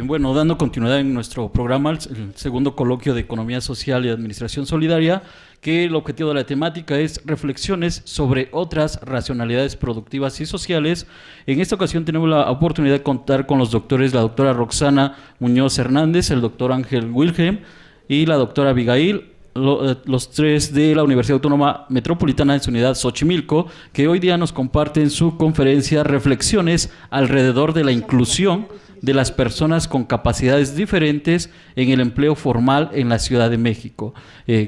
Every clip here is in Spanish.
Bueno, dando continuidad en nuestro programa, el segundo coloquio de Economía Social y Administración Solidaria, que el objetivo de la temática es reflexiones sobre otras racionalidades productivas y sociales. En esta ocasión tenemos la oportunidad de contar con los doctores, la doctora Roxana Muñoz Hernández, el doctor Ángel Wilhelm y la doctora Abigail, los tres de la Universidad Autónoma Metropolitana en su unidad Xochimilco, que hoy día nos comparten su conferencia Reflexiones alrededor de la inclusión de las personas con capacidades diferentes en el empleo formal en la Ciudad de México.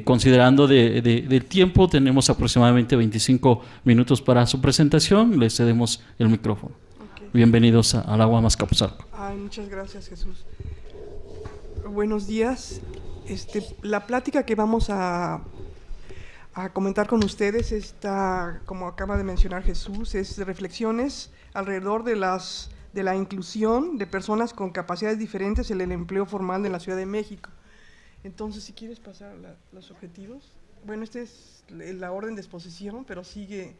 Considerando del tiempo, tenemos aproximadamente 25 minutos para su presentación. Les cedemos el micrófono. Okay. Bienvenidos a la UAM Azcapotzalco. Muchas gracias, Jesús. Buenos días. La plática que vamos a comentar con ustedes está, como acaba de mencionar Jesús, es reflexiones alrededor de la inclusión de personas con capacidades diferentes en el empleo formal de la Ciudad de México. Entonces, si quieres pasar los objetivos. Bueno, esta es la orden de exposición, pero sigue.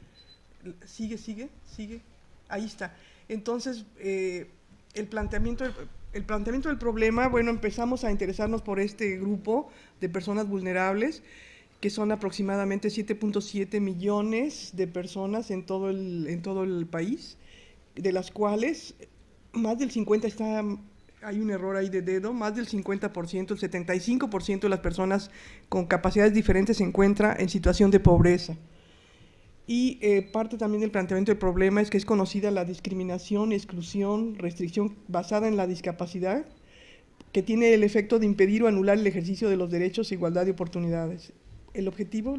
Ahí está. Entonces, el planteamiento del problema, bueno, empezamos a interesarnos por este grupo de personas vulnerables, que son aproximadamente 7.7 millones de personas en todo el país, de las cuales más del 50% hay un error ahí de dedo, más del 50%, el 75% de las personas con capacidades diferentes se encuentra en situación de pobreza. Y parte también del planteamiento del problema es que es conocida la discriminación, exclusión, restricción basada en la discapacidad, que tiene el efecto de impedir o anular el ejercicio de los derechos e igualdad de oportunidades. El objetivo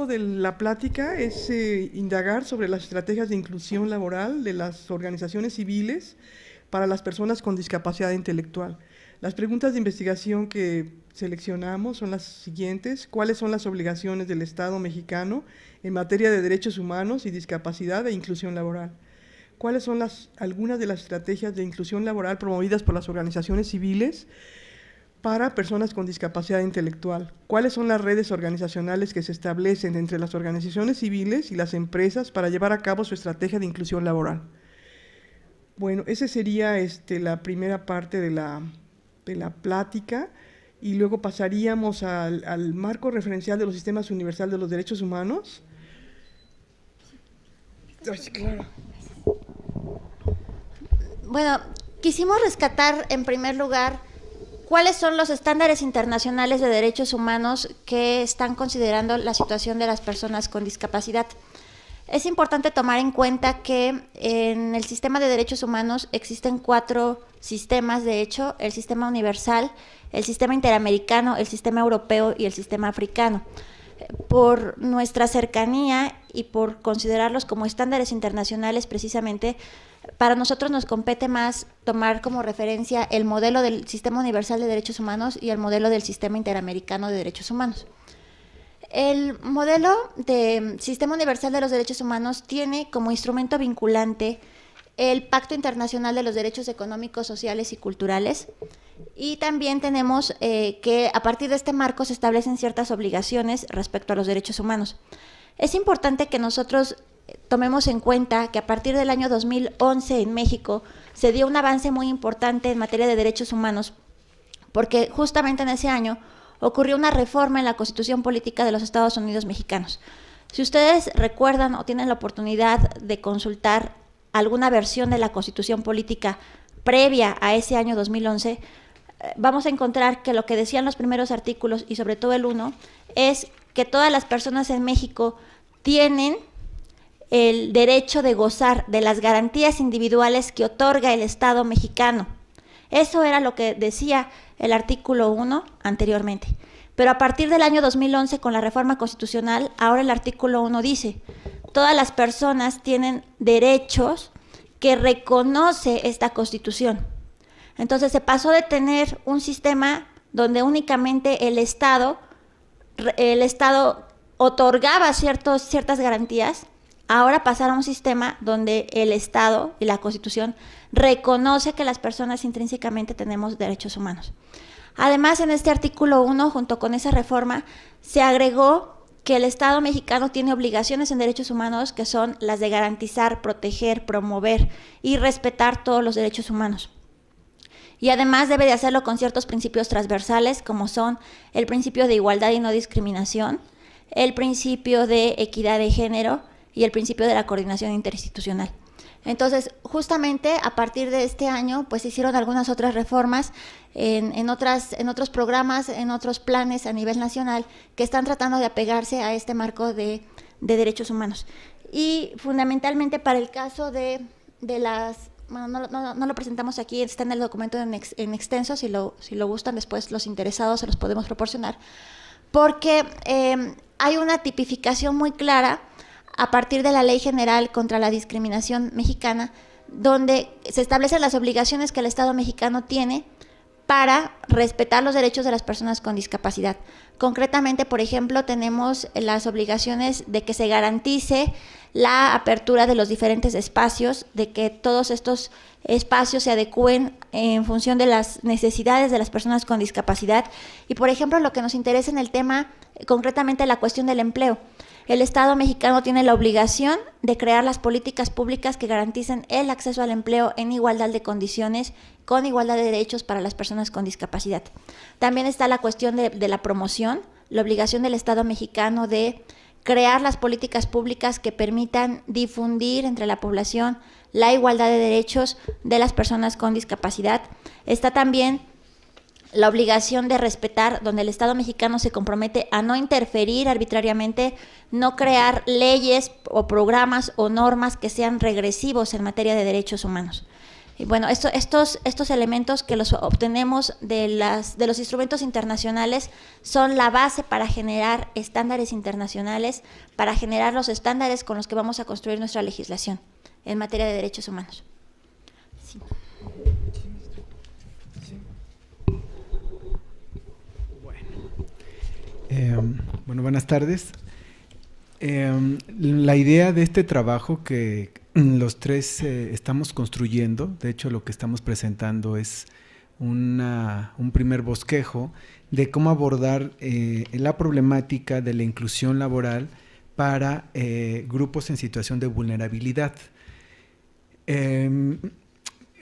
de la plática es indagar sobre las estrategias de inclusión laboral de las organizaciones civiles para las personas con discapacidad intelectual. Las preguntas de investigación que seleccionamos son las siguientes: ¿cuáles son las obligaciones del Estado mexicano en materia de derechos humanos y discapacidad e inclusión laboral? ¿Cuáles son algunas de las estrategias de inclusión laboral promovidas por las organizaciones civiles para personas con discapacidad intelectual? ¿Cuáles son las redes organizacionales que se establecen entre las organizaciones civiles y las empresas para llevar a cabo su estrategia de inclusión laboral? Bueno, esa sería la primera parte de la plática, y luego pasaríamos al marco referencial de los sistemas universal de los derechos humanos. Claro. Bueno, quisimos rescatar en primer lugar cuáles son los estándares internacionales de derechos humanos que están considerando la situación de las personas con discapacidad. Es importante tomar en cuenta que en el sistema de derechos humanos existen 4 sistemas, de hecho: el sistema universal, el sistema interamericano, el sistema europeo y el sistema africano. Por nuestra cercanía y por considerarlos como estándares internacionales, precisamente, para nosotros nos compete más tomar como referencia el modelo del Sistema Universal de Derechos Humanos y el modelo del Sistema Interamericano de Derechos Humanos. El modelo de Sistema Universal de los Derechos Humanos tiene como instrumento vinculante el Pacto Internacional de los Derechos Económicos, Sociales y Culturales, y también tenemos que a partir de este marco se establecen ciertas obligaciones respecto a los derechos humanos. Es importante que nosotros tomemos en cuenta que a partir del año 2011 en México se dio un avance muy importante en materia de derechos humanos, porque justamente en ese año ocurrió una reforma en la Constitución Política de los Estados Unidos Mexicanos. Si ustedes recuerdan o tienen la oportunidad de consultar alguna versión de la Constitución Política previa a ese año 2011, vamos a encontrar que lo que decían los primeros artículos, y sobre todo el 1, es que todas las personas en México tienen el derecho de gozar de las garantías individuales que otorga el Estado mexicano. Eso era lo que decía el artículo 1 anteriormente. Pero a partir del año 2011, con la reforma constitucional, ahora el artículo 1 dice: todas las personas tienen derechos que reconoce esta Constitución. Entonces se pasó de tener un sistema donde únicamente el Estado otorgaba ciertas garantías. Ahora pasar a un sistema donde el Estado y la Constitución reconoce que las personas intrínsecamente tenemos derechos humanos. Además, en este artículo 1, junto con esa reforma, se agregó que el Estado mexicano tiene obligaciones en derechos humanos, que son las de garantizar, proteger, promover y respetar todos los derechos humanos. y además debe de hacerlo con ciertos principios transversales, como son el principio de igualdad y no discriminación, el principio de equidad de género y el principio de la coordinación interinstitucional. Entonces, justamente a partir de este año, pues se hicieron algunas otras reformas en otros programas, en otros planes a nivel nacional que están tratando de apegarse a este marco de derechos humanos. Y fundamentalmente para el caso de las, bueno, no lo presentamos aquí, está en el documento en extenso, si lo gustan después los interesados se los podemos proporcionar, porque hay una tipificación muy clara a partir de la Ley General contra la Discriminación Mexicana, donde se establecen las obligaciones que el Estado mexicano tiene para respetar los derechos de las personas con discapacidad. Concretamente, por ejemplo, tenemos las obligaciones de que se garantice la apertura de los diferentes espacios, de que todos estos espacios se adecúen en función de las necesidades de las personas con discapacidad. Y, por ejemplo, lo que nos interesa en el tema, concretamente la cuestión del empleo. El Estado mexicano tiene la obligación de crear las políticas públicas que garanticen el acceso al empleo en igualdad de condiciones, con igualdad de derechos para las personas con discapacidad. También está la cuestión de la promoción, la obligación del Estado mexicano de crear las políticas públicas que permitan difundir entre la población la igualdad de derechos de las personas con discapacidad. Está también la obligación de respetar, donde el Estado mexicano se compromete a no interferir arbitrariamente, no crear leyes o programas o normas que sean regresivos en materia de derechos humanos. Y bueno, estos elementos que los obtenemos de los instrumentos internacionales son la base para generar estándares internacionales, para generar los estándares con los que vamos a construir nuestra legislación en materia de derechos humanos. Sí. Bueno, buenas tardes. La idea de este trabajo que los tres estamos construyendo, de hecho lo que estamos presentando es un primer bosquejo de cómo abordar la problemática de la inclusión laboral para grupos en situación de vulnerabilidad.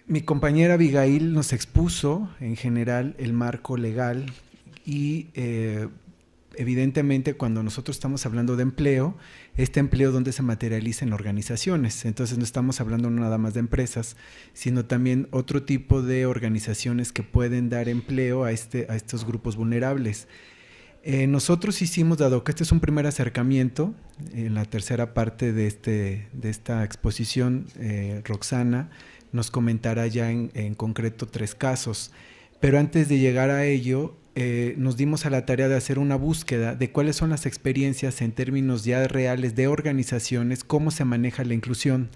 Mi compañera Abigail nos expuso en general el marco legal y evidentemente cuando nosotros estamos hablando de empleo, este empleo donde se materializa en organizaciones, entonces no estamos hablando nada más de empresas, sino también otro tipo de organizaciones que pueden dar empleo a estos grupos vulnerables. Nosotros hicimos, dado que este es un primer acercamiento, en la tercera parte de esta exposición, Roxana nos comentará ya en concreto 3 casos, pero antes de llegar a ello, nos dimos a la tarea de hacer una búsqueda de cuáles son las experiencias en términos ya reales de organizaciones, cómo se maneja la inclusión.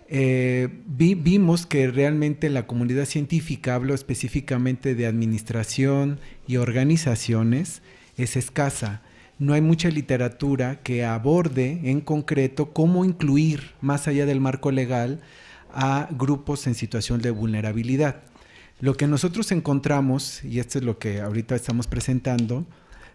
Vimos que realmente la comunidad científica, hablo específicamente de administración y organizaciones, es escasa. No hay mucha literatura que aborde en concreto cómo incluir, más allá del marco legal, a grupos en situación de vulnerabilidad. Lo que nosotros encontramos, y esto es lo que ahorita estamos presentando,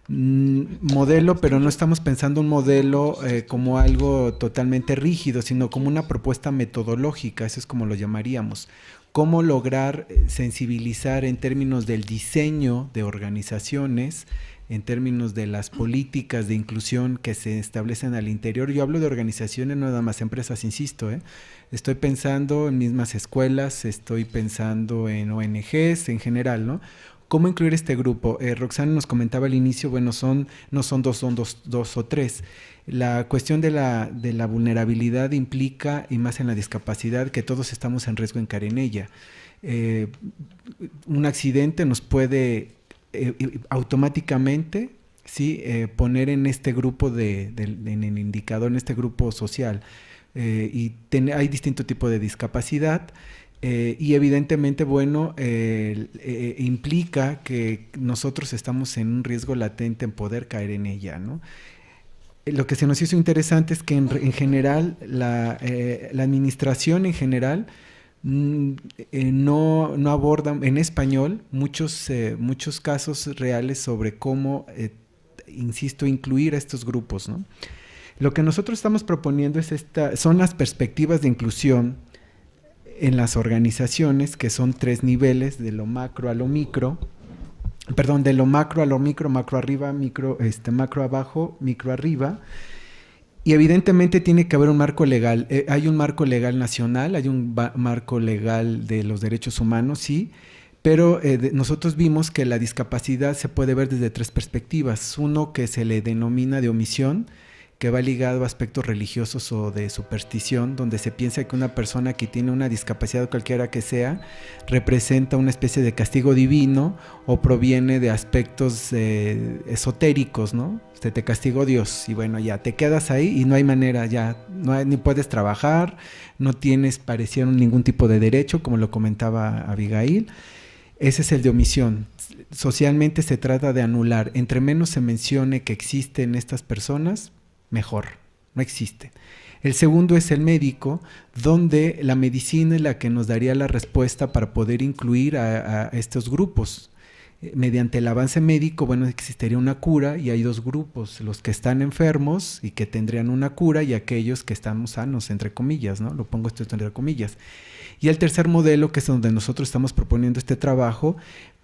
modelo, pero no estamos pensando un modelo como algo totalmente rígido, sino como una propuesta metodológica, eso es como lo llamaríamos. Cómo lograr sensibilizar en términos del diseño de organizaciones, en términos de las políticas de inclusión que se establecen al interior. Yo hablo de organizaciones, no nada más empresas, insisto, estoy pensando en mismas escuelas, estoy pensando en ONGs en general, ¿no? ¿Cómo incluir este grupo? Roxana nos comentaba al inicio, bueno, no son dos o tres. La cuestión de la vulnerabilidad implica, y más en la discapacidad, que todos estamos en riesgo en caer en ella. Un accidente nos puede automáticamente poner en este grupo en el indicador, en este grupo social. Hay distinto tipo de discapacidad. Y evidentemente, bueno, implica que nosotros estamos en un riesgo latente en poder caer en ella, ¿no? Lo que se nos hizo interesante es que en general, la administración en general no aborda en español muchos casos reales sobre cómo, insisto, incluir a estos grupos, ¿no? Lo que nosotros estamos proponiendo son las perspectivas de inclusión en las organizaciones, que son 3 niveles, de lo macro a lo micro, perdón, de lo macro a lo micro, macro arriba, macro abajo, micro arriba. Y evidentemente tiene que haber un marco legal. Hay un marco legal nacional, hay un marco legal de los derechos humanos, sí, pero nosotros vimos que la discapacidad se puede ver desde 3 perspectivas. Uno que se le denomina de omisión, que va ligado a aspectos religiosos o de superstición, donde se piensa que una persona que tiene una discapacidad cualquiera que sea, representa una especie de castigo divino o proviene de aspectos esotéricos, ¿no? Te castigó Dios y bueno, ya te quedas ahí y no hay manera, ya ni puedes trabajar, no tienes, parecieron ningún tipo de derecho, como lo comentaba Abigail. Ese es el de omisión. Socialmente se trata de anular. Entre menos se mencione que existen estas personas, mejor, no existe. El segundo es el médico, donde la medicina es la que nos daría la respuesta para poder incluir a estos grupos. Mediante el avance médico, bueno, existiría una cura y hay 2 grupos, los que están enfermos y que tendrían una cura y aquellos que estamos sanos, entre comillas, ¿no? Lo pongo esto entre comillas. Y el tercer modelo, que es donde nosotros estamos proponiendo este trabajo,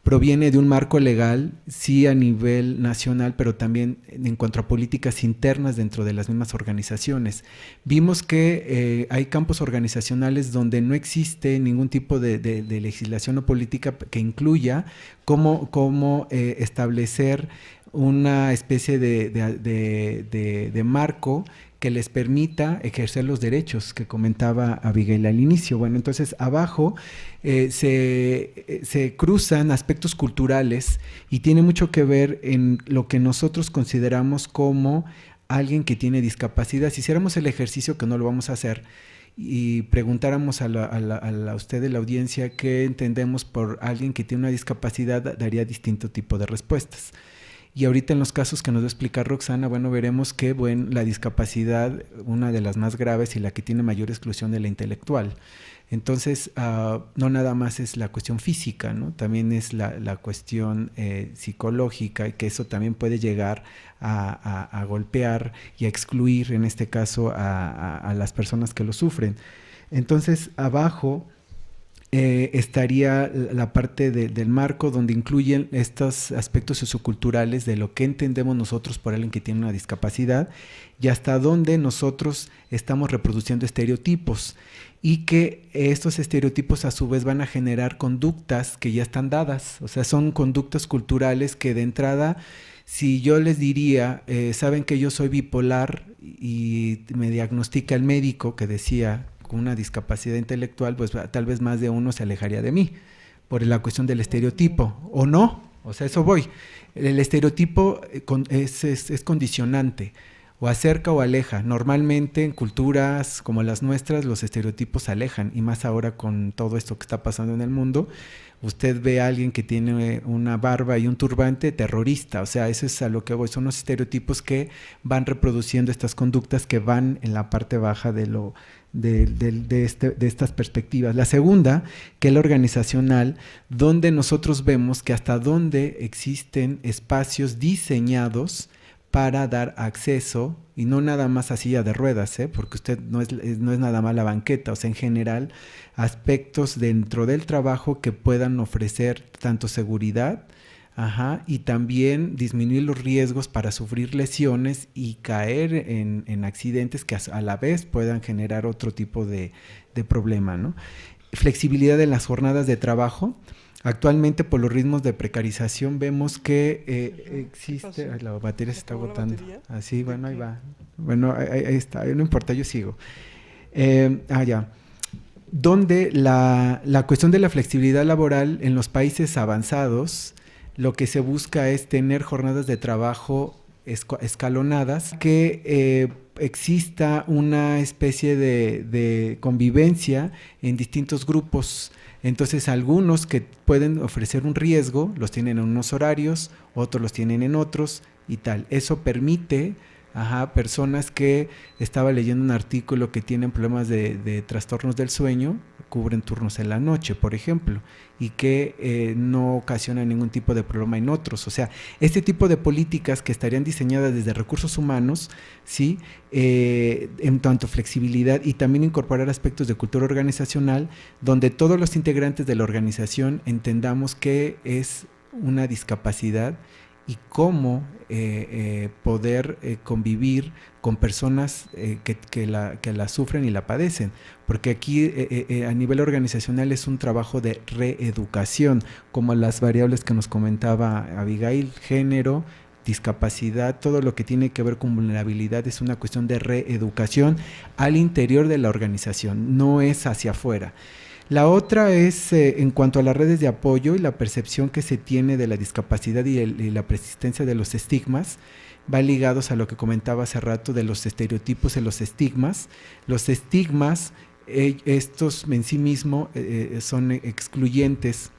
proviene de un marco legal, sí a nivel nacional, pero también en cuanto a políticas internas dentro de las mismas organizaciones. Vimos que hay campos organizacionales donde no existe ningún tipo de legislación o política que incluya cómo establecer una especie de marco que les permita ejercer los derechos que comentaba Abigail al inicio. Bueno, entonces abajo se cruzan aspectos culturales y tiene mucho que ver en lo que nosotros consideramos como alguien que tiene discapacidad. Si hiciéramos el ejercicio, que no lo vamos a hacer, y preguntáramos a usted de la audiencia qué entendemos por alguien que tiene una discapacidad, daría distinto tipo de respuestas. Y ahorita en los casos que nos va a explicar Roxana, bueno, veremos que la discapacidad, una de las más graves y la que tiene mayor exclusión, es la intelectual. Entonces, no nada más es la cuestión física, ¿no? También es la cuestión psicológica, y que eso también puede llegar a golpear y a excluir, en este caso, a las personas que lo sufren. Entonces, abajo estaría la parte del marco, donde incluyen estos aspectos socioculturales de lo que entendemos nosotros por alguien que tiene una discapacidad y hasta dónde nosotros estamos reproduciendo estereotipos, y que estos estereotipos a su vez van a generar conductas que ya están dadas. O sea, son conductas culturales que de entrada, si yo les diría, saben que yo soy bipolar y me diagnostica el médico que decía con una discapacidid intelectual, pues tal vez más de uno se alejaría de mí por la cuestión del estereotipo, o no, o sea, eso voy. El estereotipo es condicionante, o acerca o aleja. Normalmente en culturas como las nuestras los estereotipos alejan, y más ahora con todo esto que está pasando en el mundo. Usted ve a alguien que tiene una barba y un turbante, terrorista. O sea, eso es a lo que voy. Son los estereotipos que van reproduciendo estas conductas que van en la parte baja de estas perspectivas. La segunda, que es la organizacional, donde nosotros vemos que hasta dónde existen espacios diseñados para dar acceso, y no nada más a silla de ruedas, porque usted no es nada más la banqueta, o sea, en general, aspectos dentro del trabajo que puedan ofrecer tanto seguridad, y también disminuir los riesgos para sufrir lesiones y caer en accidentes que a la vez puedan generar otro tipo de problema, ¿no? Flexibilidad en las jornadas de trabajo. Actualmente, por los ritmos de precarización, vemos que existe... Ay, la batería se está agotando. Así, bueno, ahí va. Bueno, ahí está, no importa, yo sigo. Ya. Donde la cuestión de la flexibilidad laboral en los países avanzados, lo que se busca es tener jornadas de trabajo escalonadas, que exista una especie de convivencia en distintos grupos. Entonces, algunos que pueden ofrecer un riesgo los tienen en unos horarios, otros los tienen en otros y tal. Eso permite Personas que estaba leyendo un artículo que tienen problemas de trastornos del sueño, cubren turnos en la noche, por ejemplo, y que no ocasionan ningún tipo de problema en otros. O sea, este tipo de políticas que estarían diseñadas desde recursos humanos, ¿sí? En tanto flexibilidad y también incorporar aspectos de cultura organizacional, donde todos los integrantes de la organización entendamos qué es una discapacidad y cómo poder convivir con personas que la sufren y la padecen, porque aquí a nivel organizacional es un trabajo de reeducación, como las variables que nos comentaba Abigail: género, discapacidad, todo lo que tiene que ver con vulnerabilidad es una cuestión de reeducación al interior de la organización, no es hacia afuera. La otra es en cuanto a las redes de apoyo y la percepción que se tiene de la discapacidad y la persistencia de los estigmas, va ligados a lo que comentaba hace rato de los estereotipos y los estigmas. Los estigmas, estos en sí mismos son excluyentes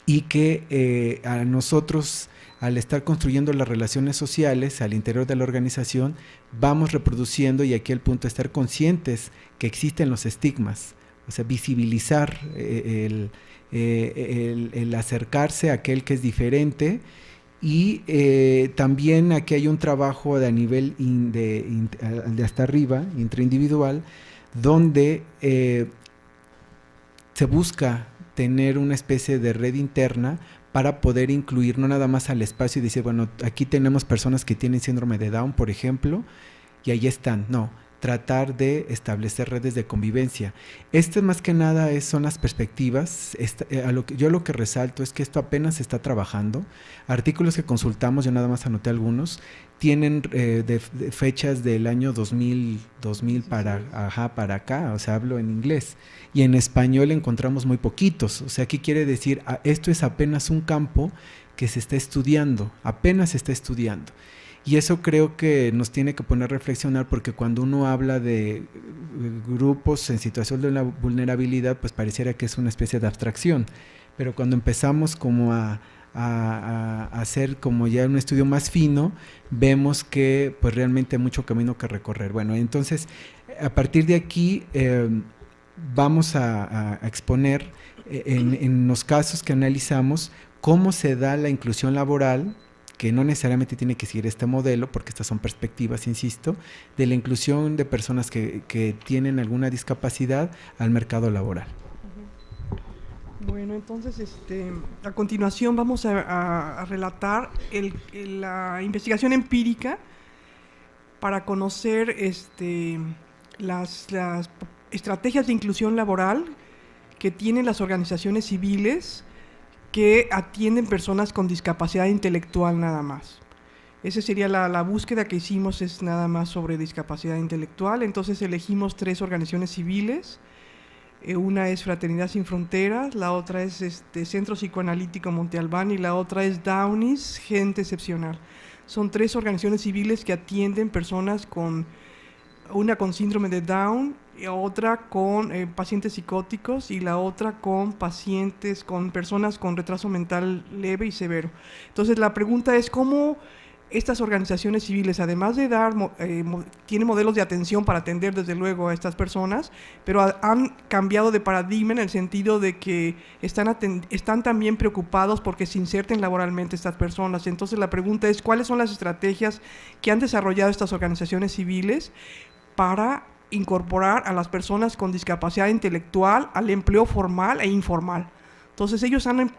y que a nosotros, al estar construyendo las relaciones sociales al interior de la organización, vamos reproduciendo, y aquí el punto es estar conscientes que existen los estigmas. O sea, visibilizar el acercarse a aquel que es diferente, y también aquí hay un trabajo de a nivel de hasta arriba, intraindividual, donde se busca tener una especie de red interna para poder incluir no nada más al espacio y decir, bueno, aquí tenemos personas que tienen síndrome de Down, por ejemplo, y ahí están. No, tratar de establecer redes de convivencia. Más que nada son las perspectivas. Yo lo que resalto es que esto apenas se está trabajando. Artículos que consultamos, yo nada más anoté algunos, tienen de fechas del año 2000 para acá, o sea, hablo en inglés, y en español encontramos muy poquitos. O sea, ¿qué quiere decir? Esto es apenas un campo que se está estudiando, apenas se está estudiando. Y eso creo que nos tiene que poner a reflexionar, porque cuando uno habla de grupos en situación de vulnerabilidad, pues pareciera que es una especie de abstracción. Pero cuando empezamos como a hacer como ya un estudio más fino, vemos que pues realmente hay mucho camino que recorrer. Bueno, entonces a partir de aquí vamos a exponer en los casos que analizamos cómo se da la inclusión laboral, que no necesariamente tiene que seguir este modelo, porque estas son perspectivas, insisto, de la inclusión de personas que tienen alguna discapacidad al mercado laboral. Bueno, entonces a continuación vamos a relatar la investigación empírica para conocer las estrategias de inclusión laboral que tienen las organizaciones civiles que atienden personas con discapacidad intelectual nada más. Esa sería la búsqueda que hicimos, es nada más sobre discapacidad intelectual. Entonces elegimos 3 organizaciones civiles. Una es Fraternidad Sin Fronteras, la otra es Centro Psicoanalítico Monte Albán y la otra es Downies, Gente Excepcional. Son 3 organizaciones civiles que atienden personas una con síndrome de Down, otra con pacientes psicóticos y la otra con personas con retraso mental leve y severo. Entonces la pregunta es cómo estas organizaciones civiles, además de tienen modelos de atención para atender desde luego a estas personas, pero han cambiado de paradigma en el sentido de que están también preocupados porque se inserten laboralmente estas personas. Entonces la pregunta es cuáles son las estrategias que han desarrollado estas organizaciones civiles para incorporar a las personas con discapacidad intelectual al empleo formal e informal. Entonces ellos han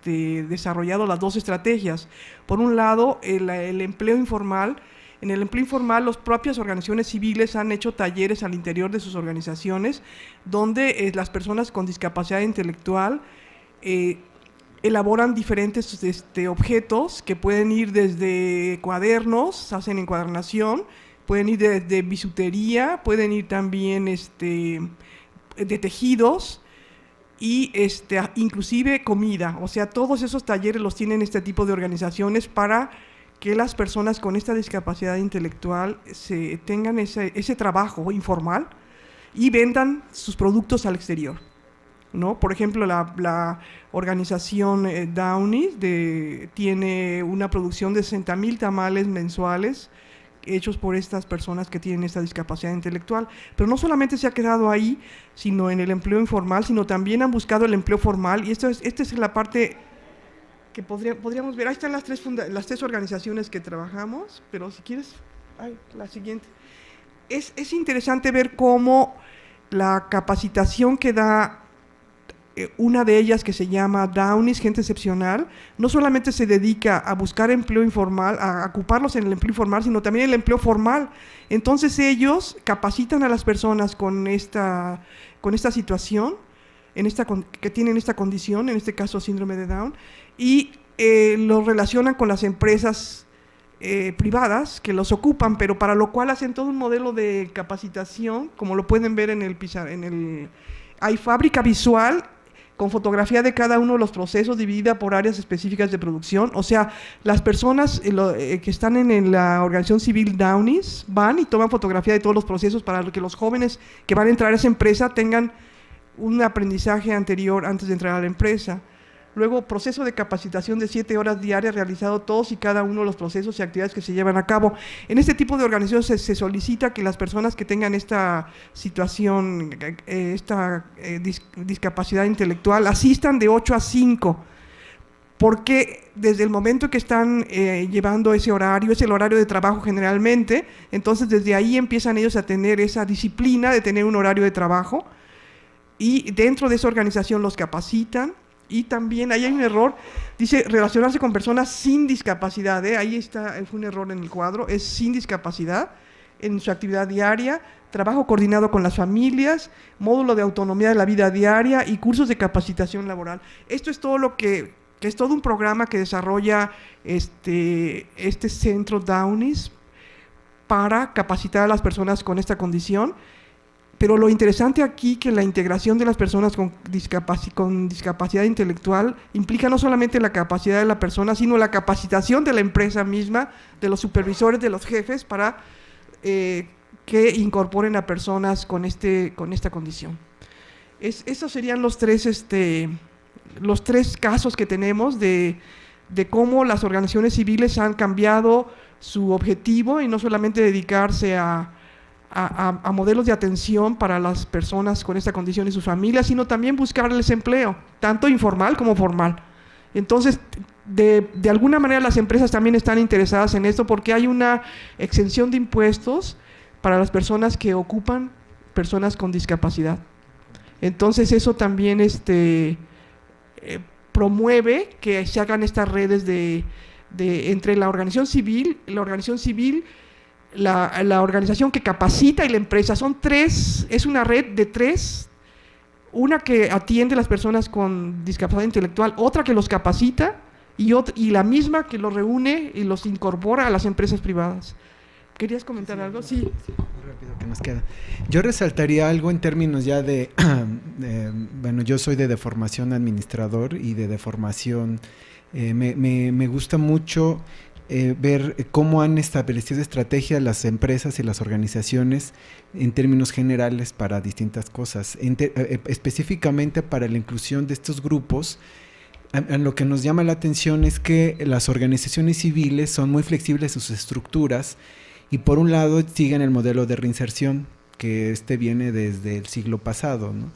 desarrollado las 2 estrategias. Por un lado, el empleo informal. En el empleo informal, las propias organizaciones civiles han hecho talleres al interior de sus organizaciones donde las personas con discapacidad intelectual elaboran diferentes objetos que pueden ir desde cuadernos, hacen encuadernación, pueden ir de bisutería, pueden ir también de tejidos y inclusive comida. O sea, todos esos talleres los tienen este tipo de organizaciones para que las personas con esta discapacidad intelectual tengan ese trabajo informal y vendan sus productos al exterior. ¿no? Por ejemplo, la organización Downy tiene una producción de 60,000 tamales mensuales hechos por estas personas que tienen esta discapacidad intelectual. Pero no solamente se ha quedado ahí, sino en el empleo informal, sino también han buscado el empleo formal, y esta es la parte que podríamos ver. Ahí están las tres organizaciones que trabajamos, pero si quieres, la siguiente. Es interesante ver cómo la capacitación que da una de ellas, que se llama Downy's Gente Excepcional, no solamente se dedica a buscar empleo informal, a ocuparlos en el empleo informal, sino también en el empleo formal. Entonces ellos capacitan a las personas con esta situación, que tienen esta condición, en este caso síndrome de Down, y los relacionan con las empresas privadas que los ocupan, pero para lo cual hacen todo un modelo de capacitación, como lo pueden ver hay fábrica visual con fotografía de cada uno de los procesos, dividida por áreas específicas de producción. O sea, las personas que están en la organización civil Downy's van y toman fotografía de todos los procesos para que los jóvenes que van a entrar a esa empresa tengan un aprendizaje anterior antes de entrar a la empresa. Luego, proceso de capacitación de 7 horas diarias, realizado todos y cada uno de los procesos y actividades que se llevan a cabo. En este tipo de organizaciones se solicita que las personas que tengan esta situación, discapacidad intelectual, asistan de 8 a 5, porque desde el momento que están llevando ese horario, es el horario de trabajo generalmente, entonces desde ahí empiezan ellos a tener esa disciplina de tener un horario de trabajo, y dentro de esa organización los capacitan. Y también ahí hay un error, dice relacionarse con personas sin discapacidad, ahí está, fue un error en el cuadro, es sin discapacidad en su actividad diaria, trabajo coordinado con las familias, módulo de autonomía de la vida diaria y cursos de capacitación laboral. Esto es todo lo que es todo un programa que desarrolla este centro Downy's para capacitar a las personas con esta condición. Pero lo interesante aquí, que la integración de las personas con discapacidad intelectual implica no solamente la capacidad de la persona, sino la capacitación de la empresa misma, de los supervisores, de los jefes, para que incorporen a personas con esta condición. Esos serían los tres casos que tenemos de cómo las organizaciones civiles han cambiado su objetivo, y no solamente dedicarse a modelos de atención para las personas con esta condición y sus familias, sino también buscarles empleo, tanto informal como formal. Entonces, de alguna manera las empresas también están interesadas en esto, porque hay una exención de impuestos para las personas que ocupan personas con discapacidad. Entonces eso también promueve que se hagan estas redes entre la organización civil, la organización que capacita y la empresa. Son tres, es una red de tres: una que atiende a las personas con discapacidad intelectual, otra que los capacita y la misma que los reúne y los incorpora a las empresas privadas. ¿Querías comentar algo? Sí. Muy rápido que nos queda. Yo resaltaría algo en términos ya bueno, yo soy de formación administrador y de formación, me gusta mucho ver cómo han establecido estrategias las empresas y las organizaciones en términos generales para distintas cosas, específicamente para la inclusión de estos grupos. Lo que nos llama la atención es que las organizaciones civiles son muy flexibles en sus estructuras, y por un lado siguen el modelo de reinserción, que viene desde el siglo pasado, ¿no?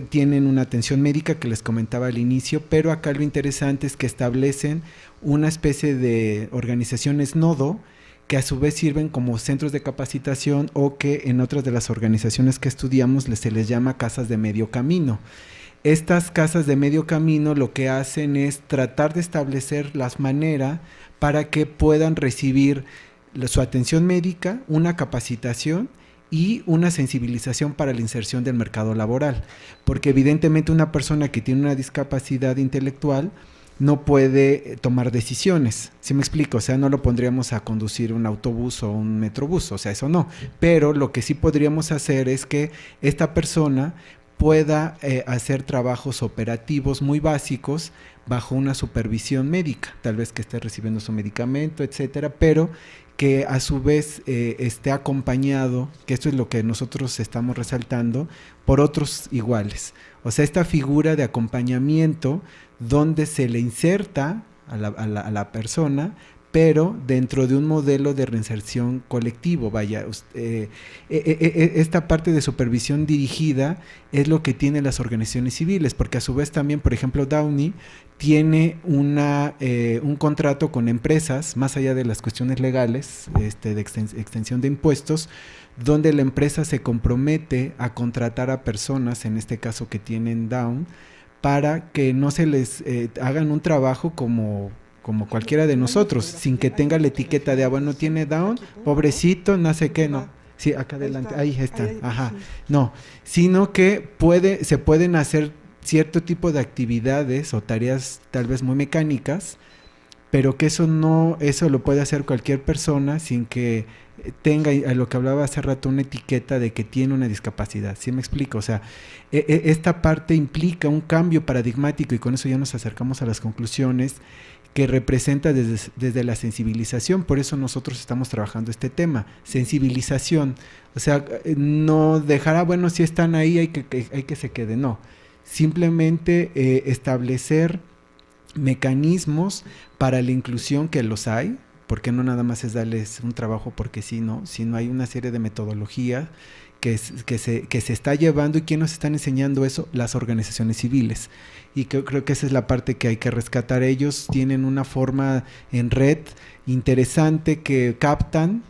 Tienen una atención médica que les comentaba al inicio, pero acá lo interesante es que establecen una especie de organizaciones nodo, que a su vez sirven como centros de capacitación, o que en otras de las organizaciones que estudiamos se les llama casas de medio camino. Estas casas de medio camino lo que hacen es tratar de establecer las maneras para que puedan recibir su atención médica, una capacitación y una sensibilización para la inserción del mercado laboral, porque evidentemente una persona que tiene una discapacidad intelectual no puede tomar decisiones, ¿sí me explico? O sea, no lo pondríamos a conducir un autobús o un metrobús, o sea, eso no, pero lo que sí podríamos hacer es que esta persona pueda hacer trabajos operativos muy básicos bajo una supervisión médica, tal vez que esté recibiendo su medicamento, etcétera, pero que a su vez esté acompañado, que esto es lo que nosotros estamos resaltando, por otros iguales. O sea, esta figura de acompañamiento donde se le inserta a la persona, pero dentro de un modelo de reinserción colectivo. Vaya, esta parte de supervisión dirigida es lo que tienen las organizaciones civiles, porque a su vez también, por ejemplo, Downey tiene un contrato con empresas, más allá de las cuestiones legales, de extensión de impuestos, donde la empresa se compromete a contratar a personas, en este caso que tienen Down, para que no se les hagan un trabajo como cualquiera de nosotros, sin que tenga la etiqueta de, bueno, tiene Down, pobrecito, no sé qué, no. Sí, acá adelante, ahí están, ajá. No, sino que se pueden hacer cierto tipo de actividades o tareas tal vez muy mecánicas, pero que eso lo puede hacer cualquier persona sin que tenga, a lo que hablaba hace rato, una etiqueta de que tiene una discapacidad. ¿Sí me explico? O sea, esta parte implica un cambio paradigmático, y con eso ya nos acercamos a las conclusiones, que representa desde la sensibilización. Por eso nosotros estamos trabajando este tema, sensibilización. O sea, no dejar, bueno, si están ahí hay que se queden, no. Simplemente establecer mecanismos para la inclusión, que los hay, porque no nada más es darles un trabajo porque sí, no, sino hay una serie de metodologías que se está llevando. ¿Y quién nos están enseñando eso? Las organizaciones civiles. Y creo que esa es la parte que hay que rescatar. Ellos tienen una forma en red interesante que captan,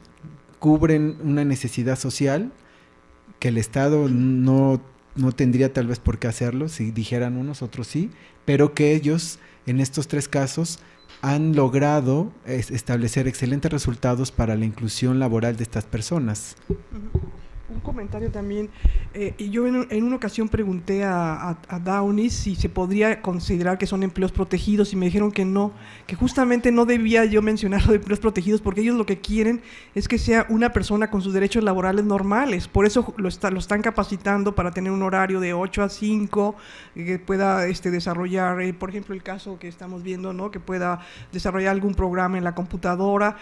cubren una necesidad social que el Estado no tendría tal vez por qué hacerlo, si dijeran unos, otros sí, pero que ellos en estos 3 casos han logrado establecer excelentes resultados para la inclusión laboral de estas personas. Un comentario también, yo en una ocasión pregunté a Downey si se podría considerar que son empleos protegidos, y me dijeron que no, que justamente no debía yo mencionar de empleos protegidos, porque ellos lo que quieren es que sea una persona con sus derechos laborales normales. Por eso lo están capacitando para tener un horario de 8 a 5, que pueda desarrollar, por ejemplo, el caso que estamos viendo, ¿no? Que pueda desarrollar algún programa en la computadora,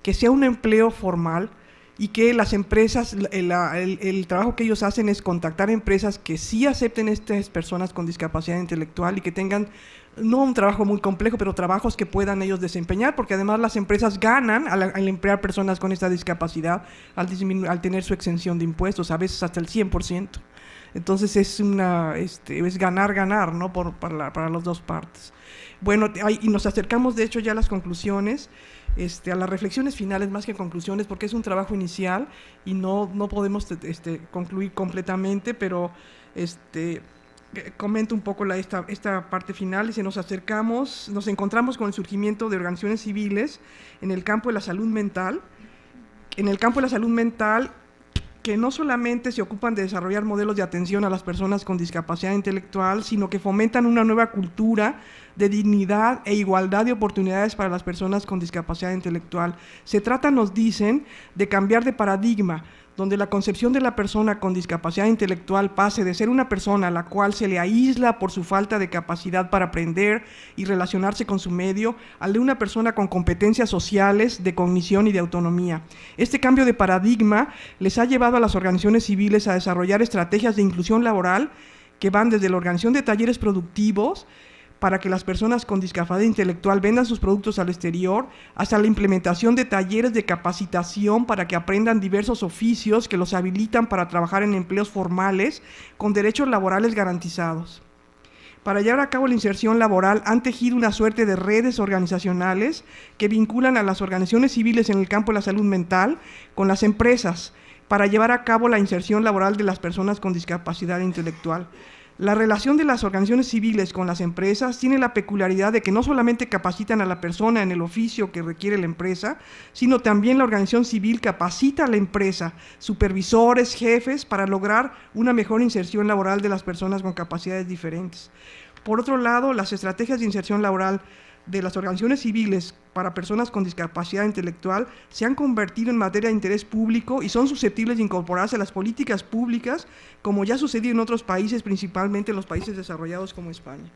que sea un empleo formal, y que las empresas, el trabajo que ellos hacen es contactar empresas que sí acepten estas personas con discapacidad intelectual y que tengan, no un trabajo muy complejo, pero trabajos que puedan ellos desempeñar, porque además las empresas ganan al emplear personas con esta discapacidad, al tener su exención de impuestos, a veces hasta el 100%. Entonces es ganar, ¿no? Para las dos partes. Bueno, y nos acercamos de hecho ya a las conclusiones, a las reflexiones finales más que conclusiones, porque es un trabajo inicial y no podemos concluir completamente, pero comento un poco esta parte final. Y nos encontramos con el surgimiento de organizaciones civiles en el campo de la salud mental. En el campo de la salud mental, que no solamente se ocupan de desarrollar modelos de atención a las personas con discapacidad intelectual, sino que fomentan una nueva cultura de dignidad e igualdad de oportunidades para las personas con discapacidad intelectual. Se trata, nos dicen, de cambiar de paradigma, donde la concepción de la persona con discapacidad intelectual pase de ser una persona a la cual se le aísla por su falta de capacidad para aprender y relacionarse con su medio, al de una persona con competencias sociales, de cognición y de autonomía. Este cambio de paradigma les ha llevado a las organizaciones civiles a desarrollar estrategias de inclusión laboral que van desde la organización de talleres productivos para que las personas con discapacidad intelectual vendan sus productos al exterior, hasta la implementación de talleres de capacitación para que aprendan diversos oficios que los habilitan para trabajar en empleos formales con derechos laborales garantizados. Para llevar a cabo la inserción laboral han tejido una suerte de redes organizacionales que vinculan a las organizaciones civiles en el campo de la salud mental con las empresas para llevar a cabo la inserción laboral de las personas con discapacidad intelectual. La relación de las organizaciones civiles con las empresas tiene la peculiaridad de que no solamente capacitan a la persona en el oficio que requiere la empresa, sino también la organización civil capacita a la empresa, supervisores, jefes, para lograr una mejor inserción laboral de las personas con capacidades diferentes. Por otro lado, las estrategias de inserción laboral de las organizaciones civiles para personas con discapacidad intelectual se han convertido en materia de interés público y son susceptibles de incorporarse a las políticas públicas, como ya ha sucedido en otros países, principalmente en los países desarrollados como España.